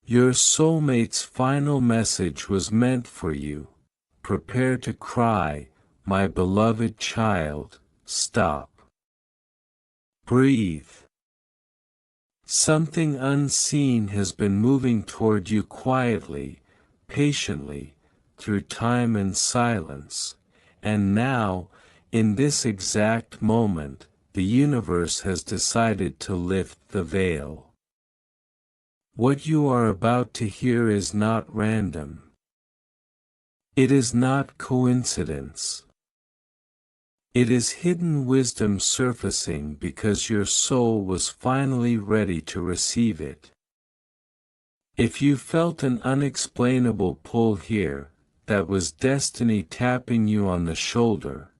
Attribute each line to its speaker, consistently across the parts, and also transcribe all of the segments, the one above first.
Speaker 1: Your soulmate's final message was meant for you. Prepare to cry, my beloved child, stop. Breathe. Something unseen has been moving toward you quietly, patiently, through time and silence, and now, in this exact moment, the universe has decided to lift the veil. What you are about to hear is not random. It is not coincidence. It is hidden wisdom surfacing because your soul was finally ready to receive it. If you felt an unexplainable pull here, that was destiny tapping you on the shoulder,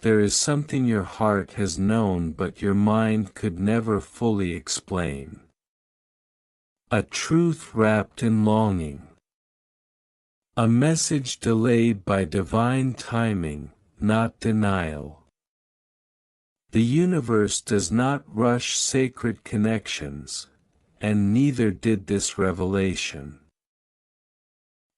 Speaker 1: there is something your heart has known but your mind could never fully explain. A truth wrapped in longing. A message delayed by divine timing, not denial. The universe does not rush sacred connections, and neither did this revelation.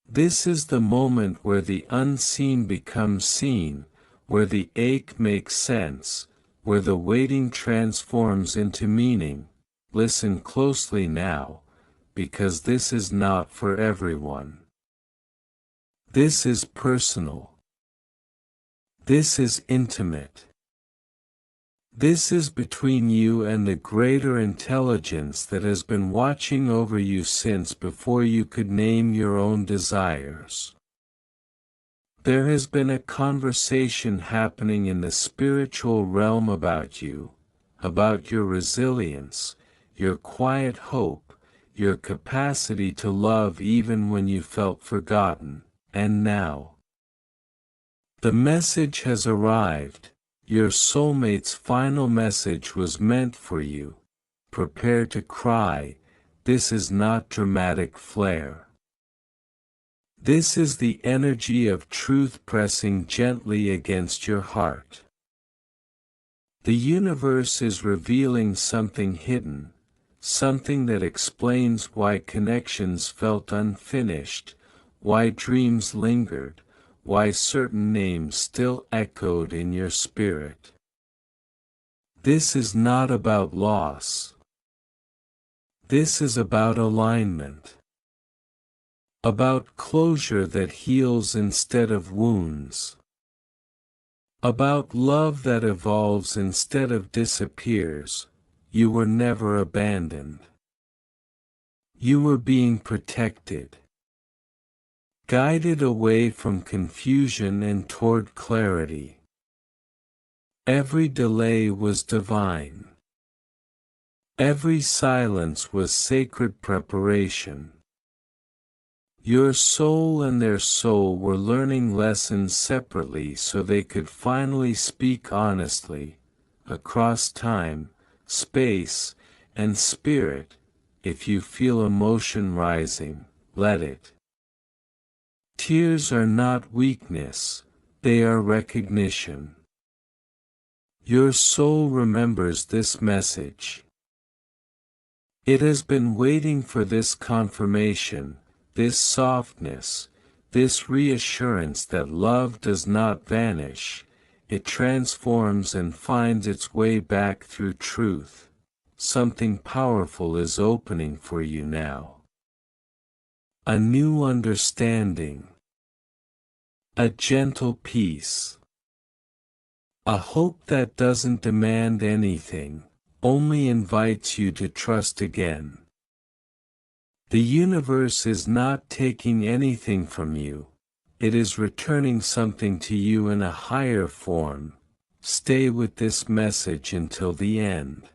Speaker 1: This is the moment where the unseen becomes seen, where the ache makes sense, where the waiting transforms into meaning. Listen closely now, because this is not for everyone. This is personal. This is intimate. This is between you and the greater intelligence that has been watching over you since before you could name your own desires. There has been a conversation happening in the spiritual realm about you, about your resilience, your quiet hope, your capacity to love even when you felt forgotten, and now, the message has arrived. Your soulmate's final message was meant for you. Prepare to cry. This is not dramatic flair. This is the energy of truth pressing gently against your heart. The universe is revealing something hidden, something that explains why connections felt unfinished, why dreams lingered, why certain names still echoed in your spirit. This is not about loss. This is about alignment. About closure that heals instead of wounds. About love that evolves instead of disappears. You were never abandoned. You were being protected. Guided away from confusion and toward clarity. Every delay was divine. Every silence was sacred preparation. Your soul and their soul were learning lessons separately so they could finally speak honestly, across time, space, and spirit. If you feel emotion rising, let it. Tears are not weakness, they are recognition. Your soul remembers this message. It has been waiting for this confirmation, this softness, this reassurance that love does not vanish, it transforms and finds its way back through truth. Something powerful is opening for you now. A new understanding. A gentle peace. A hope that doesn't demand anything, only invites you to trust again. The universe is not taking anything from you, it is returning something to you in a higher form. Stay with this message until the end.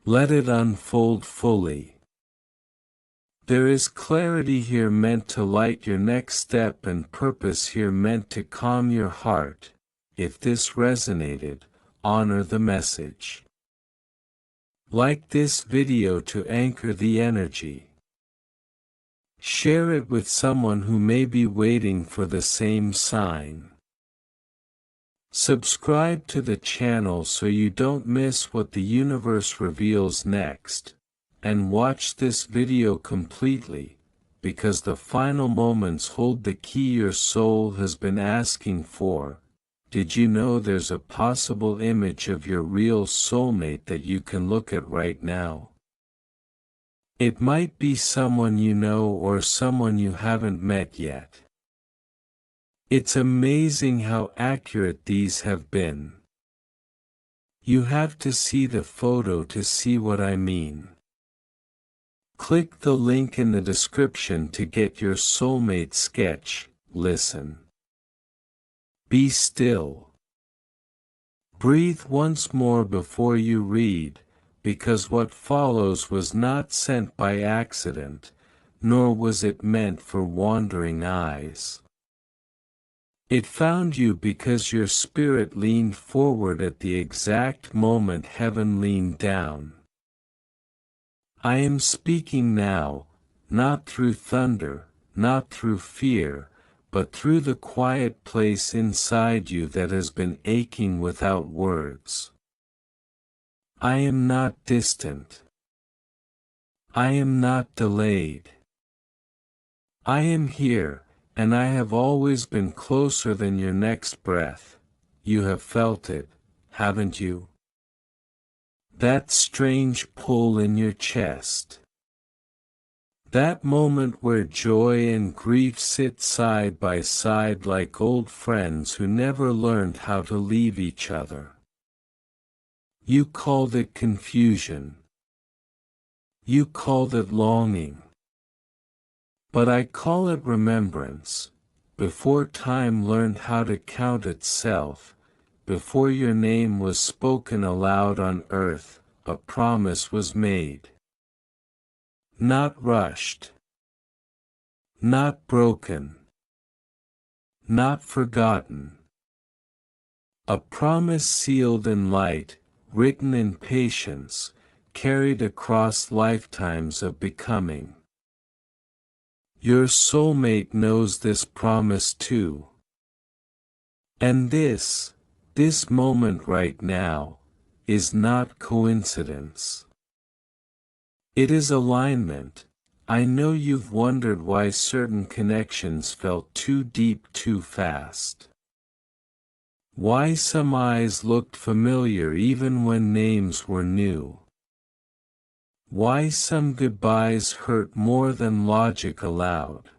Speaker 1: Let it unfold fully. There is clarity here meant to light your next step and purpose here meant to calm your heart. If this resonated, honor the message. Like this video to anchor the energy. Share it with someone who may be waiting for the same sign. Subscribe to the channel so you don't miss what the universe reveals next. and watch this video completely, because the final moments hold the key your soul has been asking for. Did you know there's a possible image of your real soulmate that you can look at right now? It might be someone you know or someone you haven't met yet. It's amazing how accurate these have been. You have to see the photo to see what I mean. Click the link in the description to get your soulmate sketch. Listen. Be still. Breathe once more before you read, because what follows was not sent by accident, nor was it meant for wandering eyes. It found you because your spirit leaned forward at the exact moment heaven leaned down. I am speaking now, not through thunder, not through fear, but through the quiet place inside you that has been aching without words. I am not distant. I am not delayed. I am here, and I have always been closer than your next breath. You have felt it, haven't you? That strange pull in your chest. That moment where joy and grief sit side by side like old friends who never learned how to leave each other. You called it confusion. You called it longing. But I call it remembrance. Before time learned how to count itself, before your name was spoken aloud on earth, a promise was made. Not rushed. Not broken. Not forgotten. A promise sealed in light, written in patience, carried across lifetimes of becoming. Your soulmate knows this promise too. And this moment right now, is not coincidence. It is alignment. I know you've wondered why certain connections felt too deep too fast. Why some eyes looked familiar even when names were new. Why some goodbyes hurt more than logic allowed.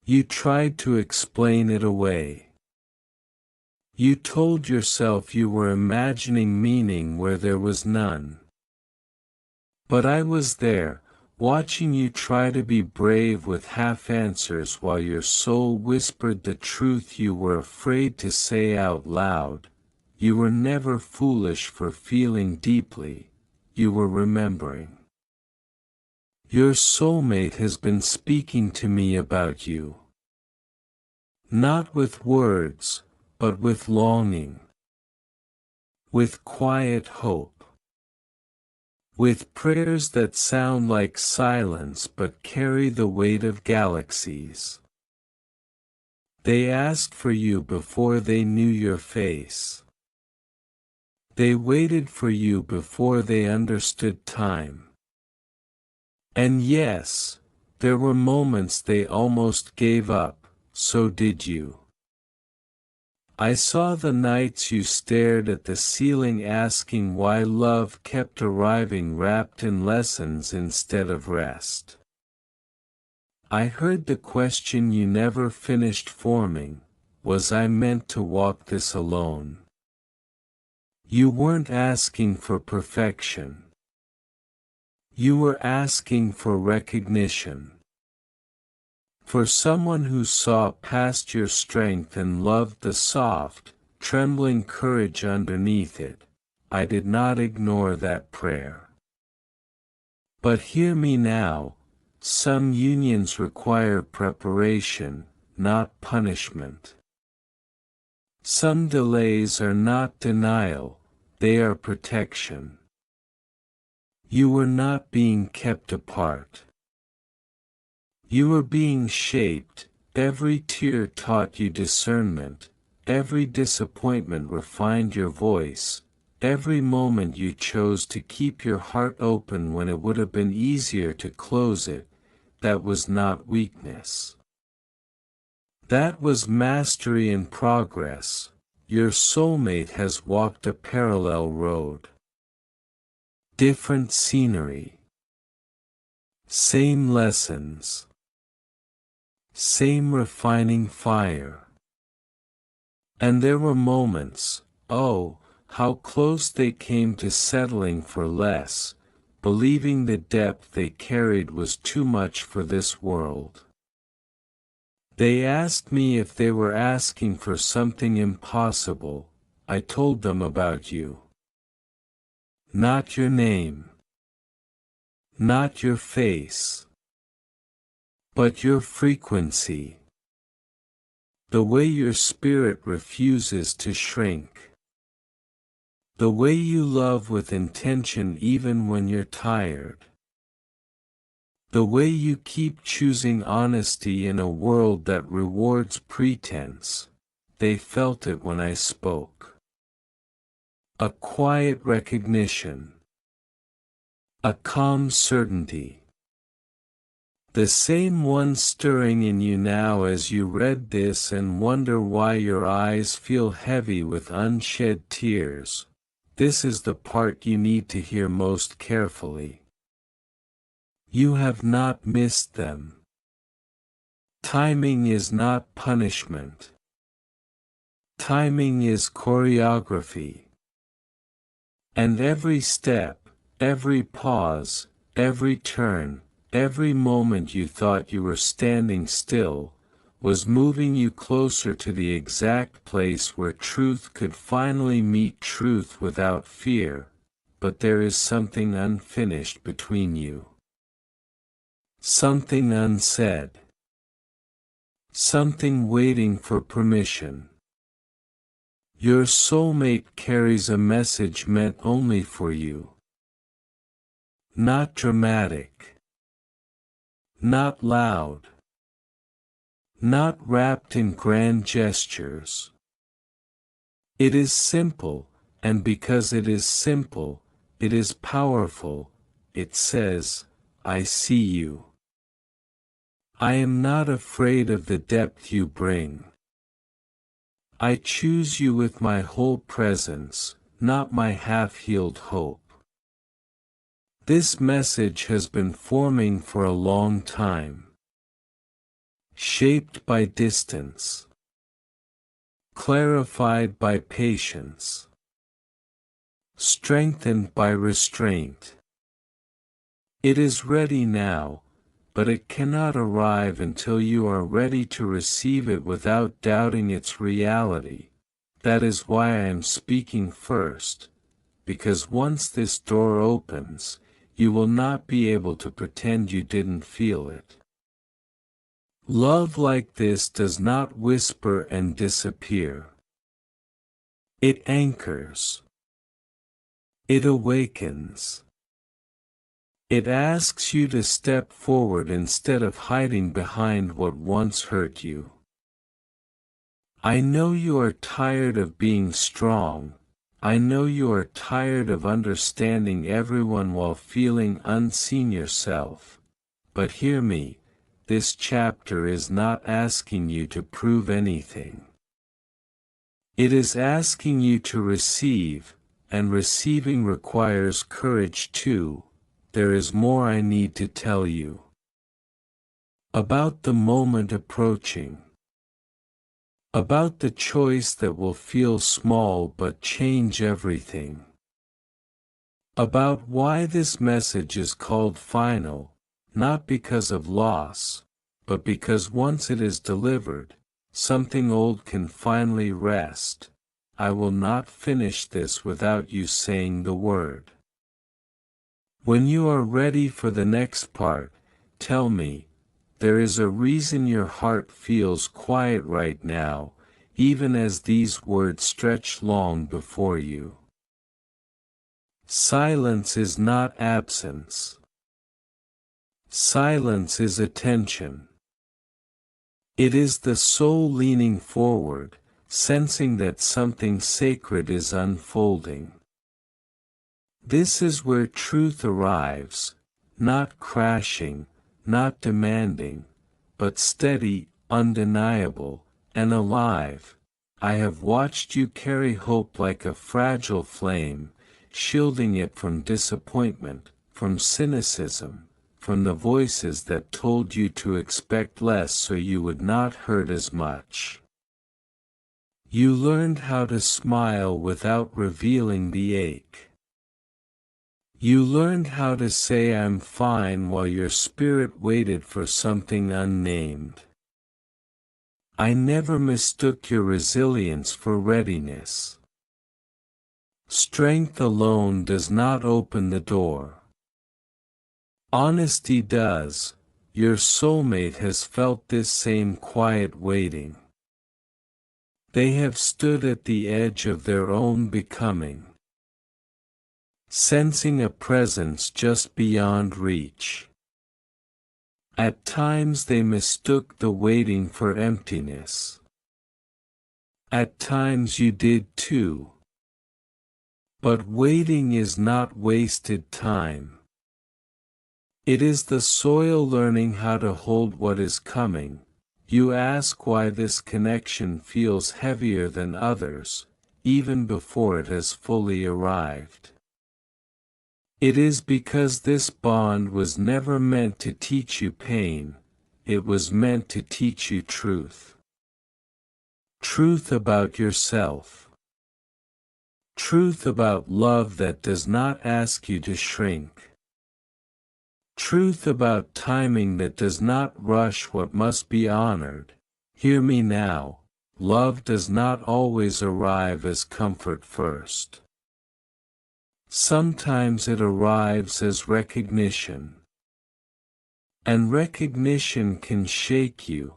Speaker 1: You tried to explain it away. You told yourself you were imagining meaning where there was none. But I was there, watching you try to be brave with half answers while your soul whispered the truth you were afraid to say out loud. You were never foolish for feeling deeply. You were remembering. Your soulmate has been speaking to me about you. Not with words, but with longing. With quiet hope. With prayers that sound like silence but carry the weight of galaxies. They asked for you before they knew your face. They waited for you before they understood time. And yes, there were moments they almost gave up, so did you. I saw the nights you stared at the ceiling asking why love kept arriving wrapped in lessons instead of rest. I heard the question you never finished forming, was I meant to walk this alone? You weren't asking for perfection. You were asking for recognition. For someone who saw past your strength and loved the soft, trembling courage underneath it, I did not ignore that prayer. But hear me now, some unions require preparation, not punishment. Some delays are not denial, they are protection. You were not being kept apart. You were being shaped, every tear taught you discernment, every disappointment refined your voice, every moment you chose to keep your heart open when it would have been easier to close it, that was not weakness. That was mastery in progress. Your soulmate has walked a parallel road. Different scenery. Same lessons. Same refining fire. And there were moments, oh, how close they came to settling for less, believing the depth they carried was too much for this world. They asked me if they were asking for something impossible. I told them about you. Not your name. Not your face. But your frequency. The way your spirit refuses to shrink. The way you love with intention even when you're tired. The way you keep choosing honesty in a world that rewards pretense. They felt it when I spoke. A quiet recognition. A calm certainty. The same one stirring in you now as you read this and wonder why your eyes feel heavy with unshed tears. This is the part you need to hear most carefully. You have not missed them. Timing is not punishment. Timing is choreography. And every step, every pause, every turn, every moment you thought you were standing still, was moving you closer to the exact place where truth could finally meet truth without fear, but there is something unfinished between you. Something unsaid. Something waiting for permission. Your soulmate carries a message meant only for you. Not dramatic. Not loud. Not wrapped in grand gestures. It is simple, and because it is simple, it is powerful. It says, I see you. I am not afraid of the depth you bring. I choose you with my whole presence, not my half-healed hope. This message has been forming for a long time. Shaped by distance. Clarified by patience. Strengthened by restraint. It is ready now, but it cannot arrive until you are ready to receive it without doubting its reality. That is why I am speaking first, because once this door opens, you will not be able to pretend you didn't feel it. Love like this does not whisper and disappear. It anchors. It awakens. It asks you to step forward instead of hiding behind what once hurt you. I know you are tired of being strong. I know you are tired of understanding everyone while feeling unseen yourself. But hear me, this chapter is not asking you to prove anything. It is asking you to receive, and receiving requires courage too. There is more I need to tell you. About the moment approaching. About the choice that will feel small but change everything. About why this message is called final, not because of loss, but because once it is delivered, something old can finally rest. I will not finish this without you saying the word. When you are ready for the next part, tell me, there is a reason your heart feels quiet right now, even as these words stretch long before you. Silence is not absence. Silence is attention. It is the soul leaning forward, sensing that something sacred is unfolding. This is where truth arrives, not crashing, not demanding, but steady, undeniable, and alive. I have watched you carry hope like a fragile flame, shielding it from disappointment, from cynicism, from the voices that told you to expect less so you would not hurt as much. You learned how to smile without revealing the ache. You learned how to say I'm fine while your spirit waited for something unnamed. I never mistook your resilience for readiness. Strength alone does not open the door. Honesty does. Your soulmate has felt this same quiet waiting. They have stood at the edge of their own becoming, sensing a presence just beyond reach. At times they mistook the waiting for emptiness. At times you did too. But waiting is not wasted time. It is the soil learning how to hold what is coming. You ask why this connection feels heavier than others, even before it has fully arrived. It is because this bond was never meant to teach you pain, it was meant to teach you truth. Truth about yourself. Truth about love that does not ask you to shrink. Truth about timing that does not rush what must be honored. Hear me now, love does not always arrive as comfort first. Sometimes it arrives as recognition. And recognition can shake you,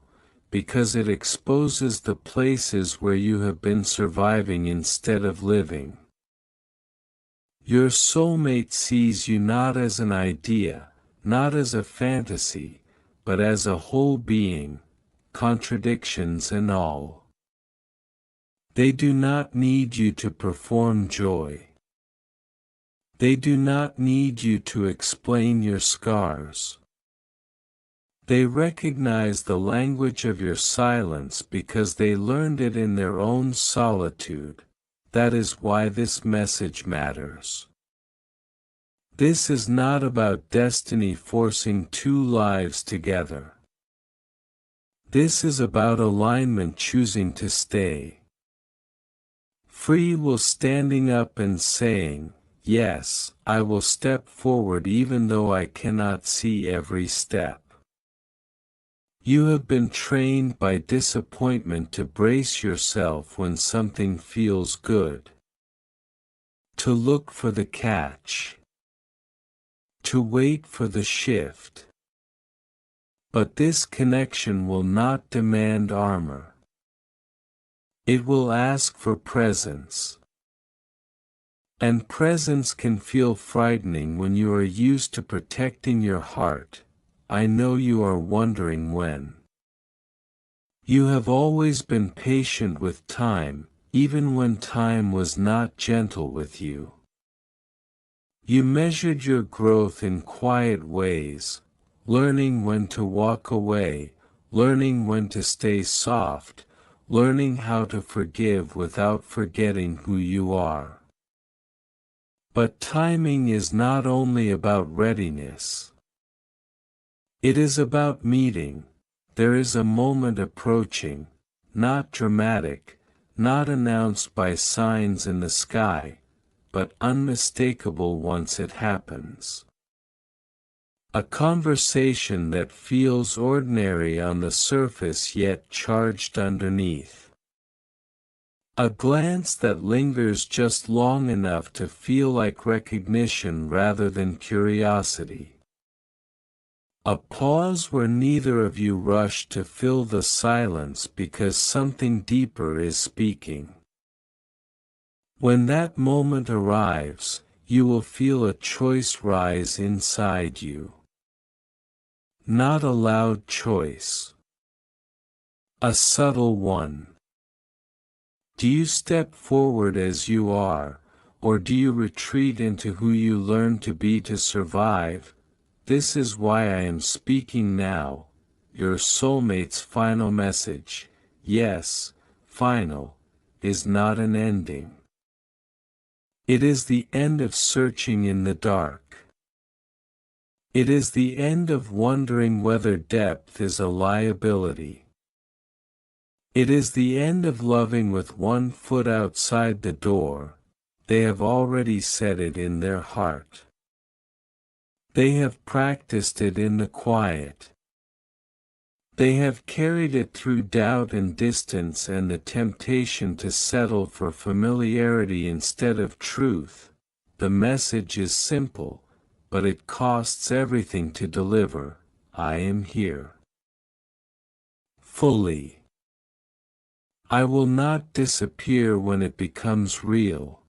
Speaker 1: because it exposes the places where you have been surviving instead of living. Your soulmate sees you not as an idea, not as a fantasy, but as a whole being, contradictions and all. They do not need you to perform joy. They do not need you to explain your scars. They recognize the language of your silence because they learned it in their own solitude. That is why this message matters. This is not about destiny forcing two lives together. This is about alignment choosing to stay. Free will standing up and saying, yes, I will step forward even though I cannot see every step. You have been trained by disappointment to brace yourself when something feels good. To look for the catch. To wait for the shift. But this connection will not demand armor. It will ask for presence. And presence can feel frightening when you are used to protecting your heart. I know you are wondering when. You have always been patient with time, even when time was not gentle with you. You measured your growth in quiet ways, learning when to walk away, learning when to stay soft, learning how to forgive without forgetting who you are. But timing is not only about readiness. It is about meeting. There is a moment approaching, not dramatic, not announced by signs in the sky, but unmistakable once it happens. A conversation that feels ordinary on the surface yet charged underneath. A glance that lingers just long enough to feel like recognition rather than curiosity. A pause where neither of you rush to fill the silence because something deeper is speaking. When that moment arrives, you will feel a choice rise inside you. Not a loud choice. A subtle one. Do you step forward as you are, Or do you retreat into who you learned to be to survive? This is why I am speaking now. Your soulmate's final message, yes, final, is not an ending. It is the end of searching in the dark. It is the end of wondering whether depth is a liability. It is the end of loving with one foot outside the door. They have already said it in their heart. They have practiced it in the quiet. They have carried it through doubt and distance and the temptation to settle for familiarity instead of truth. The message is simple, but it costs everything to deliver. I am here. Fully. I will not disappear when it becomes real.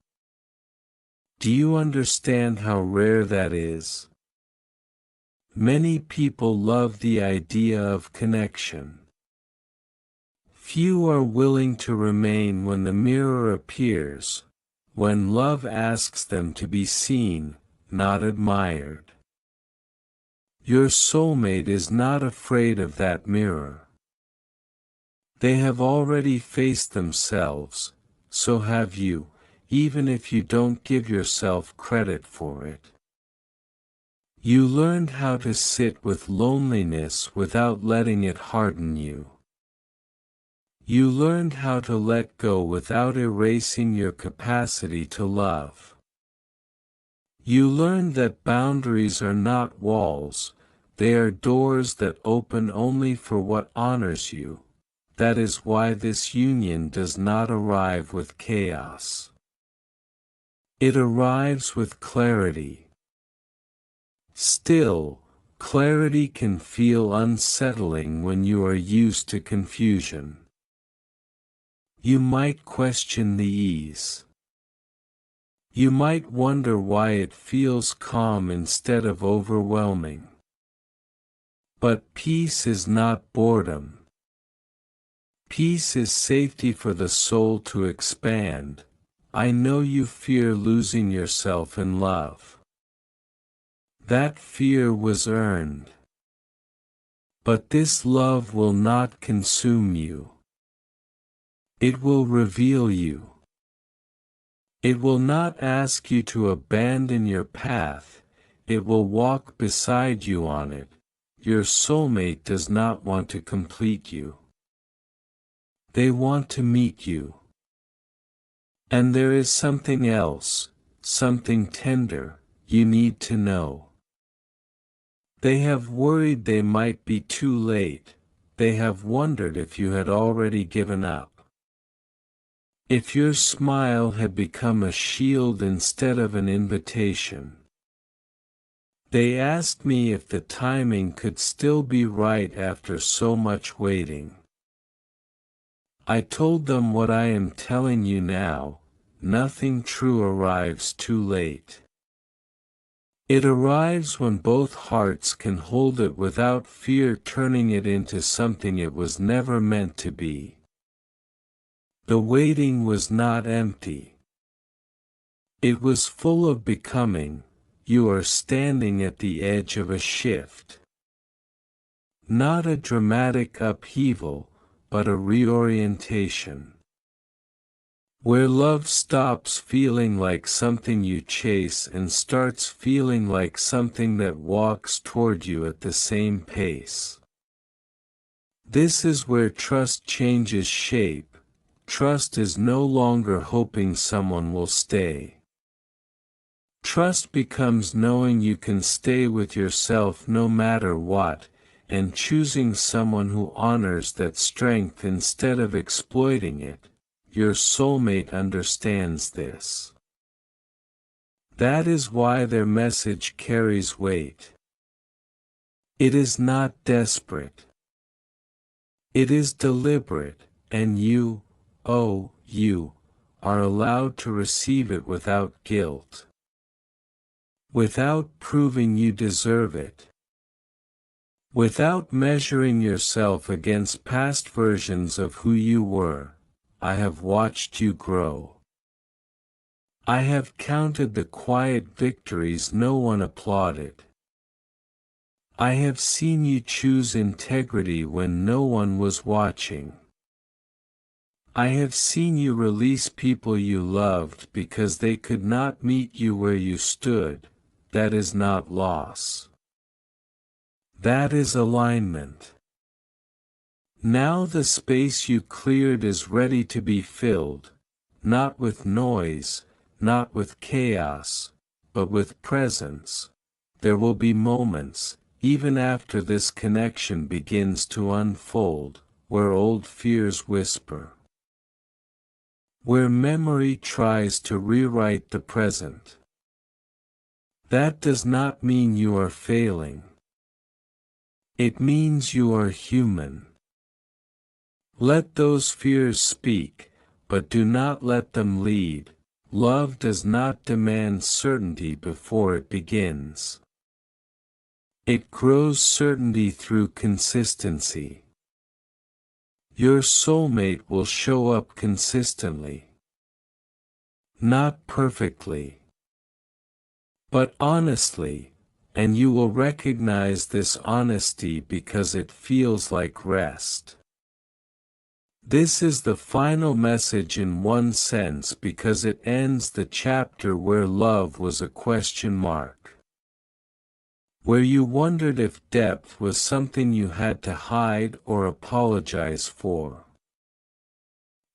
Speaker 1: Do you understand how rare that is? Many people love the idea of connection. Few are willing to remain when the mirror appears, when love asks them to be seen, not admired. Your soulmate is not afraid of that mirror. They have already faced themselves, so have you, even if you don't give yourself credit for it. You learned how to sit with loneliness without letting it harden you. You learned how to let go without erasing your capacity to love. You learned that boundaries are not walls, they are doors that open only for what honors you. That is why this union does not arrive with chaos. It arrives with clarity. Still, clarity can feel unsettling when you are used to confusion. You might question the ease. You might wonder why it feels calm instead of overwhelming. But peace is not boredom. Peace is safety for the soul to expand. I know you fear losing yourself in love. That fear was earned. But this love will not consume you. It will reveal you. It will not ask you to abandon your path, it will walk beside you on it. Your soulmate does not want to complete you. They want to meet you. And there is something else, something tender, you need to know. They have worried they might be too late, they have wondered if you had already given up. If your smile had become a shield instead of an invitation. They asked me if the timing could still be right after so much waiting. I told them what I am telling you now, nothing true arrives too late. It arrives when both hearts can hold it without fear turning it into something it was never meant to be. The waiting was not empty. It was full of becoming. You are standing at the edge of a shift. Not a dramatic upheaval, but a reorientation. Where love stops feeling like something you chase and starts feeling like something that walks toward you at the same pace. This is where trust changes shape. Trust is no longer hoping someone will stay. Trust becomes knowing you can stay with yourself no matter what, and choosing someone who honors that strength instead of exploiting it. Your soulmate understands this. That is why their message carries weight. It is not desperate. It is deliberate, and you, oh, you, are allowed to receive it without guilt. Without proving you deserve it. Without measuring yourself against past versions of who you were. I have watched you grow. I have counted the quiet victories no one applauded. I have seen you choose integrity when no one was watching. I have seen you release people you loved because they could not meet you where you stood. That is not loss. That is alignment. Now the space you cleared is ready to be filled, not with noise, not with chaos, but with presence. There will be moments, even after this connection begins to unfold, where old fears whisper. Where memory tries to rewrite the present. That does not mean you are failing. It means you are human. Let those fears speak, but do not let them lead. Love does not demand certainty before it begins. It grows certainty through consistency. Your soulmate will show up consistently. Not perfectly, but honestly, and you will recognize this honesty because it feels like rest. This is the final message in one sense because it ends the chapter where love was a question mark. Where you wondered if depth was something you had to hide or apologize for.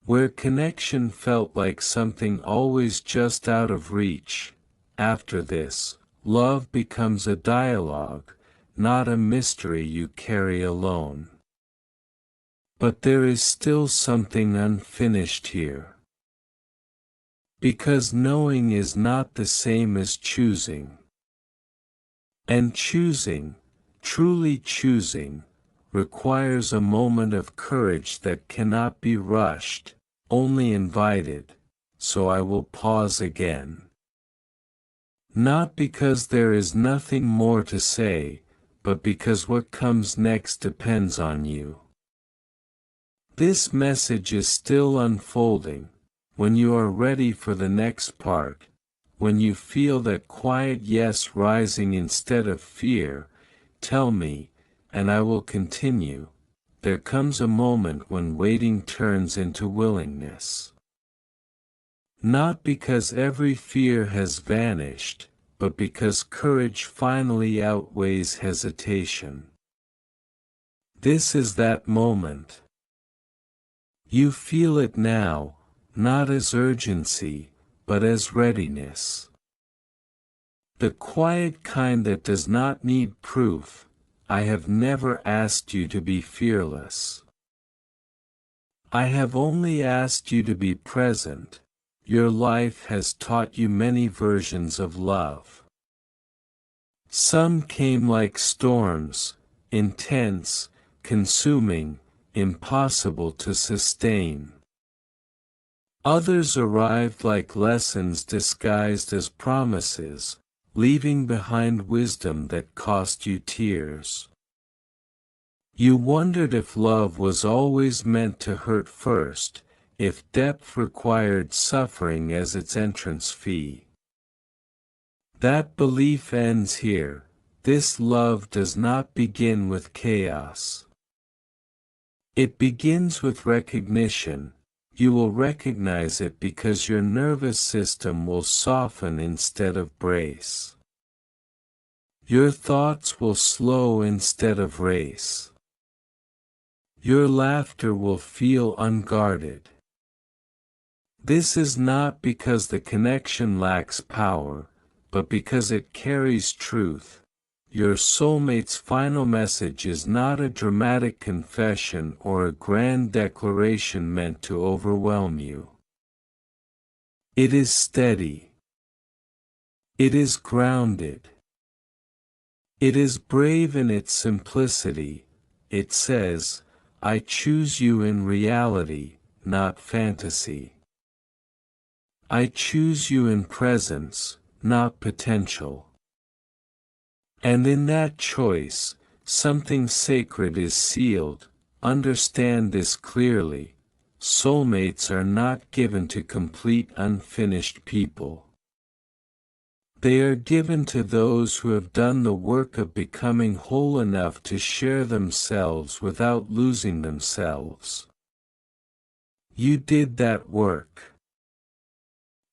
Speaker 1: Where connection felt like something always just out of reach. After this, love becomes a dialogue, not a mystery you carry alone. But there is still something unfinished here. Because knowing is not the same as choosing. And choosing, truly choosing, requires a moment of courage that cannot be rushed, only invited, so I will pause again. Not because there is nothing more to say, but because what comes next depends on you. This message is still unfolding. When you are ready for the next part, when you feel that quiet yes rising instead of fear, tell me, and I will continue. There comes a moment when waiting turns into willingness. Not because every fear has vanished, but because courage finally outweighs hesitation. This is that moment. You feel it now, not as urgency, but as readiness. The quiet kind that does not need proof. I have never asked you to be fearless. I have only asked you to be present. Your life has taught you many versions of love. Some came like storms, intense, consuming, impossible to sustain. Others arrived like lessons disguised as promises, leaving behind wisdom that cost you tears. You wondered if love was always meant to hurt first, if depth required suffering as its entrance fee. That belief ends here. This love does not begin with chaos. It begins with recognition. You will recognize it because your nervous system will soften instead of brace. Your thoughts will slow instead of race. Your laughter will feel unguarded. This is not because the connection lacks power, but because it carries truth. Your soulmate's final message is not a dramatic confession or a grand declaration meant to overwhelm you. It is steady. It is grounded. It is brave in its simplicity. It says, I choose you in reality, not fantasy. I choose you in presence, not potential. And in that choice, something sacred is sealed. Understand this clearly. soulmates are not given to complete unfinished people. They are given to those who have done the work of becoming whole enough to share themselves without losing themselves. You did that work.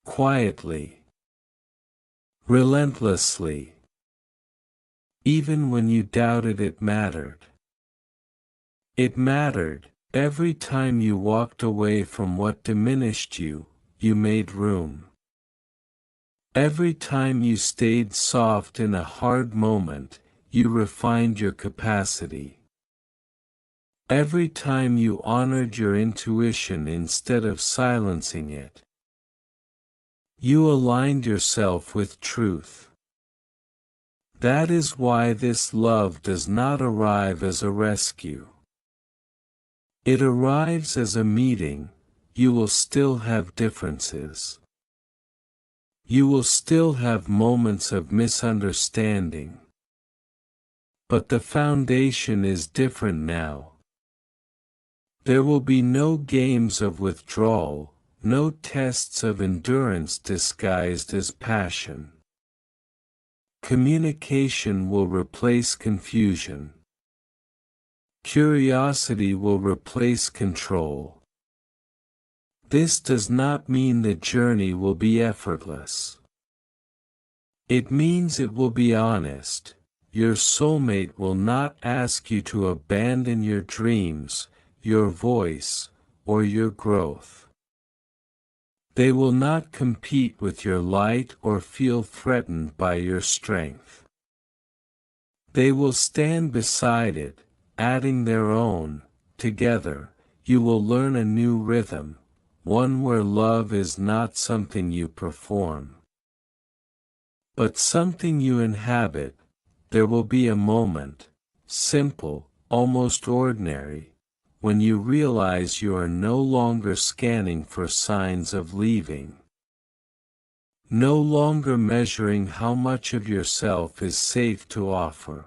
Speaker 1: Quietly. Relentlessly. Even when you doubted it mattered. It mattered. Every time you walked away from what diminished you, you made room. Every time you stayed soft in a hard moment, you refined your capacity. Every time you honored your intuition instead of silencing it, you aligned yourself with truth. That is why this love does not arrive as a rescue. It arrives as a meeting. You will still have differences. You will still have moments of misunderstanding. But the foundation is different now. There will be no games of withdrawal, no tests of endurance disguised as passion. Communication will replace confusion. Curiosity will replace control. This does not mean the journey will be effortless. It means it will be honest. Your soulmate will not ask you to abandon your dreams, your voice, or your growth. They will not compete with your light or feel threatened by your strength. They will stand beside it, adding their own. Together, you will learn a new rhythm, one where love is not something you perform, but something you inhabit. There will be a moment, simple, almost ordinary, when you realize you are no longer scanning for signs of leaving. No longer measuring how much of yourself is safe to offer.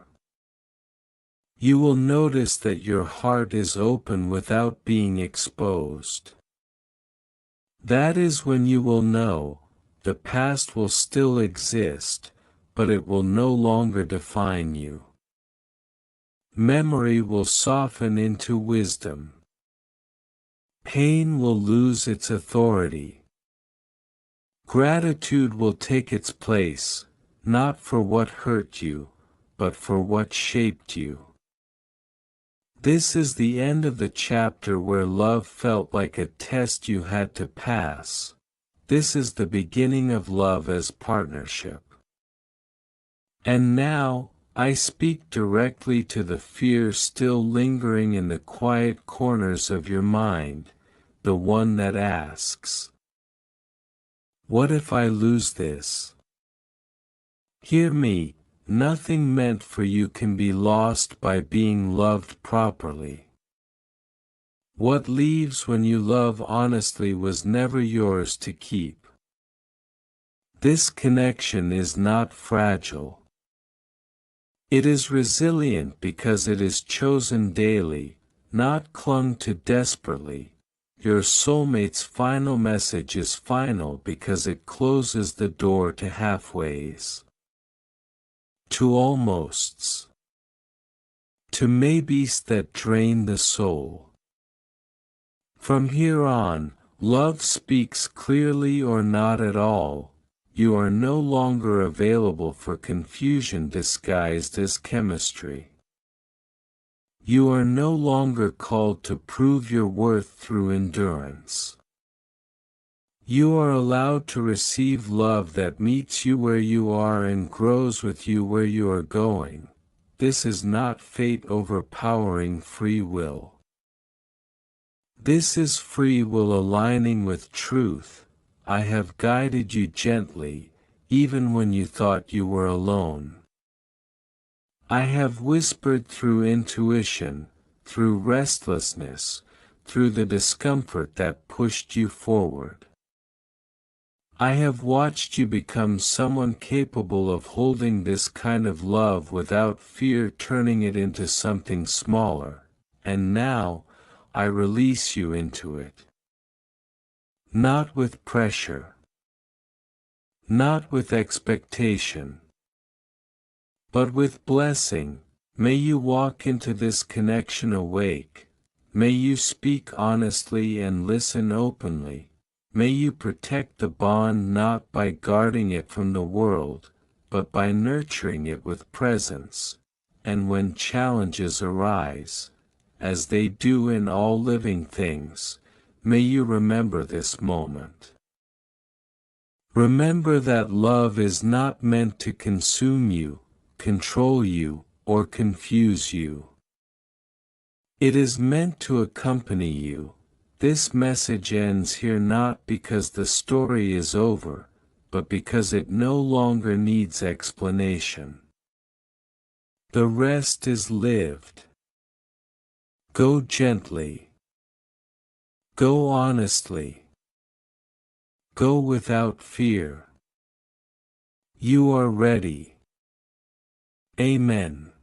Speaker 1: You will notice that your heart is open without being exposed. That is when you will know, the past will still exist, but it will no longer define you. Memory will soften into wisdom. Pain will lose its authority. Gratitude will take its place, not for what hurt you, but for what shaped you. This is the end of the chapter where love felt like a test you had to pass. This is the beginning of love as partnership. And now, I speak directly to the fear still lingering in the quiet corners of your mind, the one that asks, what if I lose this? Hear me. Nothing meant for you can be lost by being loved properly. What leaves when you love honestly was never yours to keep. This connection is not fragile. It is resilient because it is chosen daily, not clung to desperately. Your soulmate's final message is final because it closes the door to halfways. To almosts. To maybes that drain the soul. From here on, love speaks clearly or not at all. You are no longer available for confusion disguised as chemistry. You are no longer called to prove your worth through endurance. You are allowed to receive love that meets you where you are and grows with you where you are going. This is not fate overpowering free will. This is free will aligning with truth. I have guided you gently, even when you thought you were alone. I have whispered through intuition, through restlessness, through the discomfort that pushed you forward. I have watched you become someone capable of holding this kind of love without fear turning it into something smaller, and now, I release you into it. not with pressure, not with expectation, but with blessing. May you walk into this connection awake. May you speak honestly and listen openly. May you protect the bond not by guarding it from the world, but by nurturing it with presence. And when challenges arise, as they do in all living things, may you remember this moment. Remember that love is not meant to consume you, control you, or confuse you. It is meant to accompany you. This message ends here not because the story is over, but because it no longer needs explanation. The rest is lived. Go gently. Go honestly. Go without fear. You are ready. Amen.